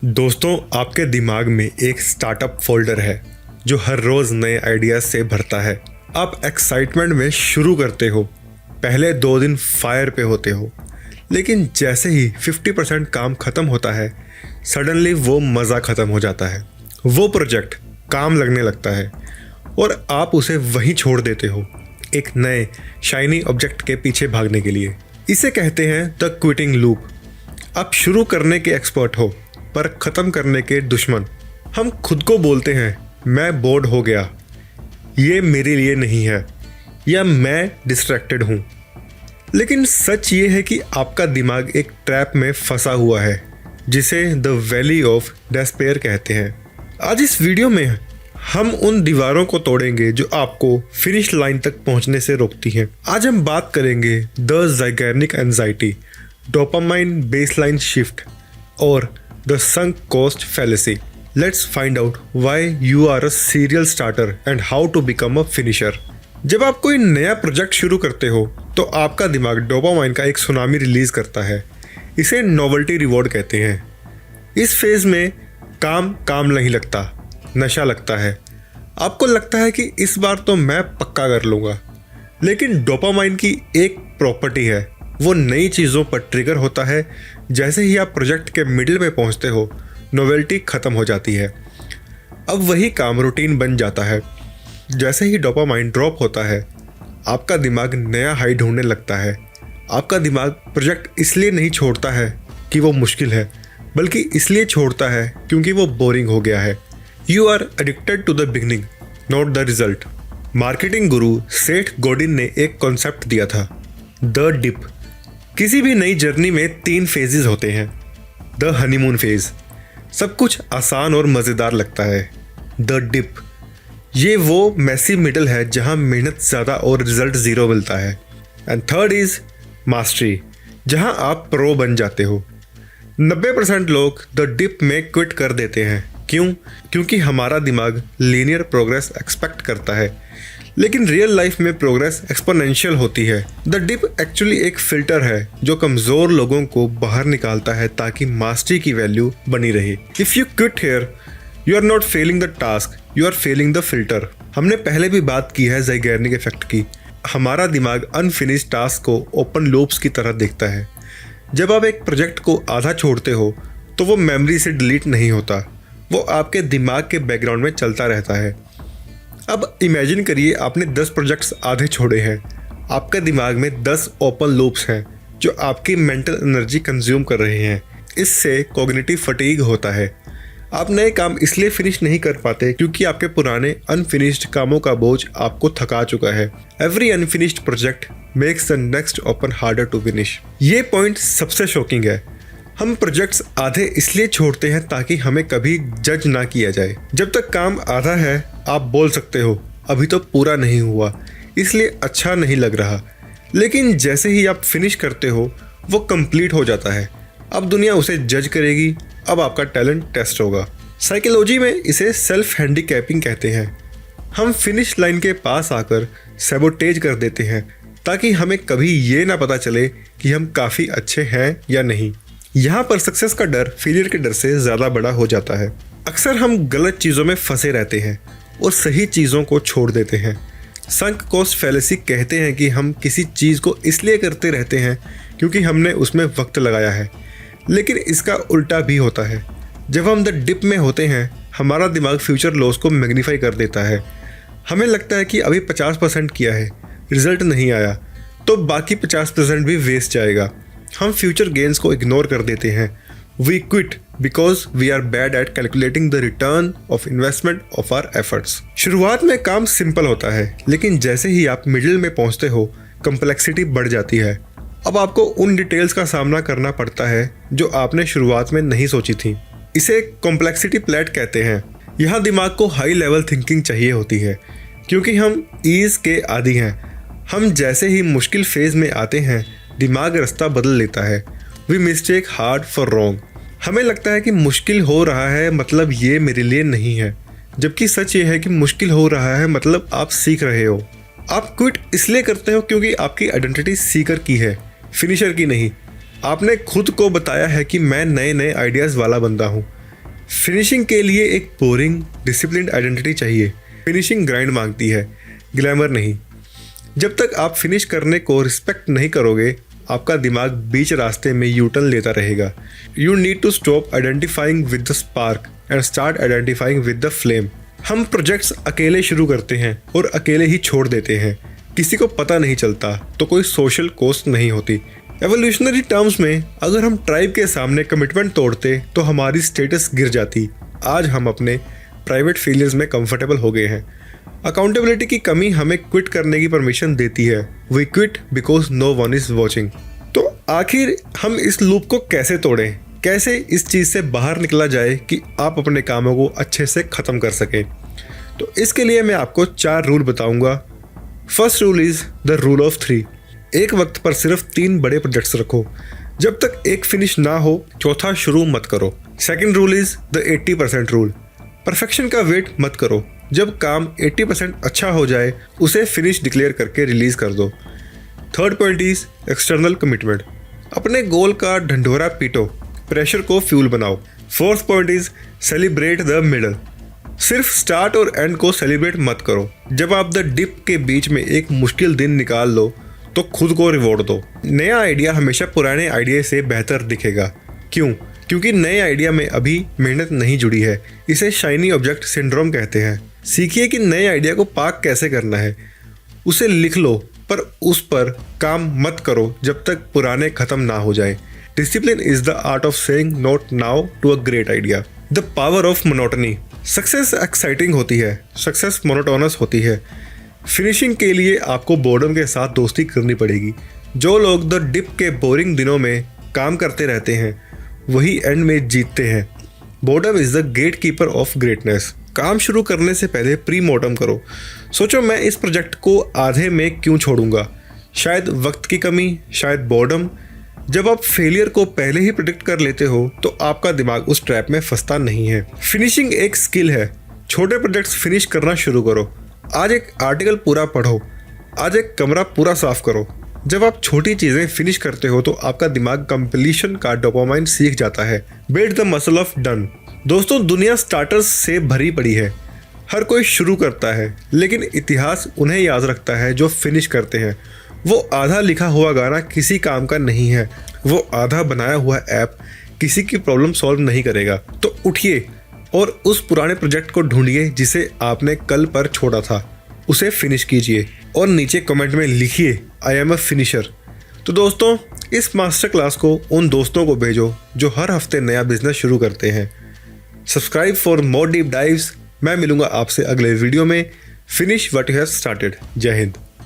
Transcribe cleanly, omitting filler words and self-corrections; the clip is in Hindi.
दोस्तों, आपके दिमाग में एक स्टार्टअप फोल्डर है जो हर रोज नए आइडियाज से भरता है। आप एक्साइटमेंट में शुरू करते हो, पहले 2 दिन फायर पे होते हो, लेकिन जैसे ही 50% काम खत्म होता है, सडनली वो मज़ा खत्म हो जाता है। वो प्रोजेक्ट काम लगने लगता है और आप उसे वहीं छोड़ देते हो, एक नए शाइनी ऑब्जेक्ट के पीछे भागने के लिए। इसे कहते हैं द क्विटिंग लूप। आप शुरू करने के एक्सपर्ट हो पर ख़त्म करने के दुश्मन। हम खुद को बोलते हैं, मैं बोर्ड हो गया, ये मेरे लिए नहीं है, या मैं डिस्ट्रैक्टेड हूँ। लेकिन सच ये है कि आपका दिमाग एक ट्रैप में फंसा हुआ है जिसे द वैली ऑफ डेस्पेयर कहते हैं। आज इस वीडियो में हम उन दीवारों को तोड़ेंगे जो आपको फिनिश लाइन तक पहुंचने से रोकती हैं। आज हम बात करेंगे the Zeigarnik anxiety, dopamine baseline shift और the sunk cost fallacy. Let's find out why you are a serial starter and how to become a finisher. जब आप कोई नया प्रोजेक्ट शुरू करते हो तो आपका दिमाग डोपामाइन का एक सुनामी रिलीज करता है। इसे नोवेल्टी रिवॉर्ड कहते हैं। इस फेज में काम नहीं लगता, नशा लगता है। आपको लगता है कि इस बार तो मैं पक्का कर लूँगा। लेकिन डोपामाइन की एक प्रॉपर्टी है, वो नई चीज़ों पर ट्रिगर होता है। जैसे ही आप प्रोजेक्ट के मिडिल में पहुंचते हो, नोवेल्टी ख़त्म हो जाती है। अब वही काम रूटीन बन जाता है। जैसे ही डोपामाइन ड्रॉप होता है, आपका दिमाग नया हाई ढूंढने लगता है। आपका दिमाग प्रोजेक्ट इसलिए नहीं छोड़ता है कि वो मुश्किल है, बल्कि इसलिए छोड़ता है क्योंकि वो बोरिंग हो गया है। You are addicted to the beginning, not the result. Marketing guru Seth Godin ने एक कॉन्सेप्ट दिया था, द डिप। किसी भी नई जर्नी में 3 फेजेस होते हैं। द हनीमून फेज, सब कुछ आसान और मज़ेदार लगता है। द डिप, ये वो मैसी मिडल है जहां मेहनत ज़्यादा और रिजल्ट ज़ीरो मिलता है। एंड थर्ड इज़ मास्टरी, जहां आप प्रो बन जाते हो। 90% लोग द डिप में क्विट कर देते हैं। क्यों? क्योंकि हमारा दिमाग लीनियर प्रोग्रेस एक्सपेक्ट करता है, लेकिन रियल लाइफ में प्रोग्रेस एक्सपोनेंशियल होती है। द डिप एक्चुअली एक फिल्टर है जो कमज़ोर लोगों को बाहर निकालता है ताकि मास्टरी की वैल्यू बनी रहे। If you quit here, you are not failing the task, you are failing the filter. हमने पहले भी बात की है ज़ाइगर्निक इफेक्ट की। हमारा दिमाग अनफिनिश्ड टास्क को ओपन लूप्स की तरह देखता है। जब आप एक प्रोजेक्ट को आधा छोड़ते हो तो वो मेमोरी से डिलीट नहीं होता, वो आपके दिमाग के बैकग्राउंड में चलता रहता है। अब इमेजिन करिए आपने 10 प्रोजेक्ट्स आधे छोड़े हैं। आपके दिमाग में 10 ओपन लूप्स हैं जो आपकी मेंटल एनर्जी कंज्यूम कर रहे हैं। इससे कॉग्निटिव फटीग होता है। आप नए काम इसलिए फिनिश नहीं कर पाते क्योंकि आपके पुराने अनफिनिश्ड कामों का बोझ आपको थका चुका है। Every unfinished project makes the next open harder to finish. ये पॉइंट सबसे शॉकिंग है। हम प्रोजेक्ट्स आधे इसलिए छोड़ते हैं ताकि हमें कभी जज ना किया जाए। जब तक काम आधा है, आप बोल सकते हो अभी तो पूरा नहीं हुआ, इसलिए अच्छा नहीं लग रहा। लेकिन जैसे ही आप फिनिश करते हो, वो कंप्लीट हो जाता है। अब दुनिया उसे जज करेगी, अब आपका टैलेंट टेस्ट होगा। साइकोलॉजी में इसे सेल्फ हैंडीकैपिंग कहते हैं। हम फिनिश लाइन के पास आकर सैबोटेज कर देते हैं ताकि हमें कभी ये ना पता चले कि हम काफ़ी अच्छे हैं या नहीं। यहाँ पर सक्सेस का डर फेलियर के डर से ज़्यादा बड़ा हो जाता है। अक्सर हम गलत चीज़ों में फंसे रहते हैं और सही चीज़ों को छोड़ देते हैं। संक कॉस्ट फैलेसी कहते हैं कि हम किसी चीज़ को इसलिए करते रहते हैं क्योंकि हमने उसमें वक्त लगाया है, लेकिन इसका उल्टा भी होता है। जब हम द डिप में होते हैं, हमारा दिमाग फ्यूचर लॉस को मैग्नीफाई कर देता है। हमें लगता है कि अभी 50% किया है, रिजल्ट नहीं आया, तो बाकी 50% भी वेस्ट जाएगा। हम फ्यूचर गेन्स को इग्नोर कर देते हैं। We quit because we are bad at calculating the return of investment of our efforts. शुरुआत में काम सिंपल होता है, लेकिन जैसे ही आप मिडिल में पहुंचते हो, कम्प्लेक्सिटी बढ़ जाती है। अब आपको उन डिटेल्स का सामना करना पड़ता है जो आपने शुरुआत में नहीं सोची थी। इसे कॉम्प्लेक्सिटी प्लेट कहते हैं। यहाँ दिमाग को हाई लेवल थिंकिंग चाहिए होती है क्योंकि हम ईज के आदी हैं। हम जैसे ही मुश्किल फेज में आते हैं, दिमाग रास्ता बदल लेता है। We mistake hard for wrong. हमें लगता है कि मुश्किल हो रहा है मतलब ये मेरे लिए नहीं है, जबकि सच ये है कि मुश्किल हो रहा है मतलब आप सीख रहे हो। आप क्विट इसलिए करते हो क्योंकि आपकी आइडेंटिटी सीकर की है, फिनिशर की नहीं। आपने खुद को बताया है कि मैं नए नए आइडियाज़ वाला बंदा हूँ, फिनिशिंग के लिए एक बोरिंग डिसिप्लिन्ड आइडेंटिटी चाहिए। फिनिशिंग ग्राइंड मांगती है, ग्लैमर नहीं। जब तक आप फिनिश करने को रिस्पेक्ट नहीं करोगे, आपका दिमाग बीच रास्ते में यूटर्न लेता रहेगा। You need to stop identifying with the spark and start identifying with the flame. हम प्रोजेक्ट्स अकेले शुरू करते हैं और अकेले ही छोड़ देते हैं। किसी को पता नहीं चलता तो कोई सोशल कॉस्ट नहीं होती। एवोल्यूशनरी टर्म्स में अगर हम ट्राइब के सामने कमिटमेंट तोड़ते तो हमारी स्टेटस गिर जाती। आज हम अपने प्राइवेट फेलियर्स में कंफर्टेबल हो गए हैं। अकाउंटेबिलिटी की कमी हमें क्विट करने की परमिशन देती है। We quit because no one is watching. तो आखिर हम इस लूप को कैसे तोड़ें? कैसे इस चीज़ से बाहर निकला जाए कि आप अपने कामों को अच्छे से ख़त्म कर सकें? तो इसके लिए मैं आपको 4 रूल बताऊंगा। First rule is the rule of 3। एक वक्त पर सिर्फ 3 बड़े प्रोजेक्ट्स रखो। जब तक एक फिनिश ना हो, चौथा शुरू मत करो। Second rule is the 80% rule. Perfection का वेट मत करो। जब काम 80% अच्छा हो जाए, उसे फिनिश डिक्लेयर करके रिलीज कर दो। Third point is external commitment. अपने गोल का ढंढोरा पीटो, प्रेशर को फ्यूल बनाओ। Fourth point is celebrate the middle. सिर्फ स्टार्ट और एंड को सेलिब्रेट मत करो। जब आप द डिप के बीच में एक मुश्किल दिन निकाल लो तो खुद को रिवॉर्ड दो। नया आइडिया हमेशा पुराने आइडिया से बेहतर दिखेगा। क्यों? क्योंकि नए आइडिया में अभी मेहनत नहीं जुड़ी है। इसे शाइनी ऑब्जेक्ट सिंड्रोम कहते हैं। सीखिए कि नए आइडिया को पार्क कैसे करना है। उसे लिख लो, पर उस पर काम मत करो जब तक पुराने खत्म ना हो जाए। Discipline is the art of saying not now to a great idea. The power of monotony. Success exciting होती है, सक्सेस मोनोटोनस होती है। फिनिशिंग के लिए आपको बोर्डम के साथ दोस्ती करनी पड़ेगी। जो लोग द डिप के बोरिंग दिनों में काम करते रहते हैं, वही एंड में जीतते हैं। Boredom is the gatekeeper of greatness. काम शुरू करने से पहले प्री मोर्टम करो। सोचो, मैं इस प्रोजेक्ट को आधे में क्यों छोड़ूंगा? शायद वक्त की कमी, शायद बोर्डम। जब आप फेलियर को पहले ही प्रेडिक्ट कर लेते हो तो आपका दिमाग उस ट्रैप में फंसता नहीं है। फिनिशिंग एक स्किल है। छोटे प्रोजेक्ट्स फिनिश करना शुरू करो। आज एक आर्टिकल पूरा पढ़ो, आज एक कमरा पूरा साफ करो। जब आप छोटी चीज़ें फिनिश करते हो तो आपका दिमाग कंप्लीशन का डोपामाइन सीख जाता है। Build the muscle of done. दोस्तों, दुनिया स्टार्टर्स से भरी पड़ी है। हर कोई शुरू करता है, लेकिन इतिहास उन्हें याद रखता है जो फिनिश करते हैं। वो आधा लिखा हुआ गाना किसी काम का नहीं है। वो आधा बनाया हुआ ऐप किसी की प्रॉब्लम सॉल्व नहीं करेगा। तो उठिए और उस पुराने प्रोजेक्ट को ढूंढिए जिसे आपने कल पर छोड़ा था। उसे फिनिश कीजिए और नीचे कमेंट में लिखिए, आई एम अ फिनिशर। तो दोस्तों, इस मास्टर क्लास को उन दोस्तों को भेजो जो हर हफ्ते नया बिजनेस शुरू करते हैं। Subscribe for more deep dives. मैं मिलूंगा आपसे अगले वीडियो में। Finish what you have started. जय हिंद।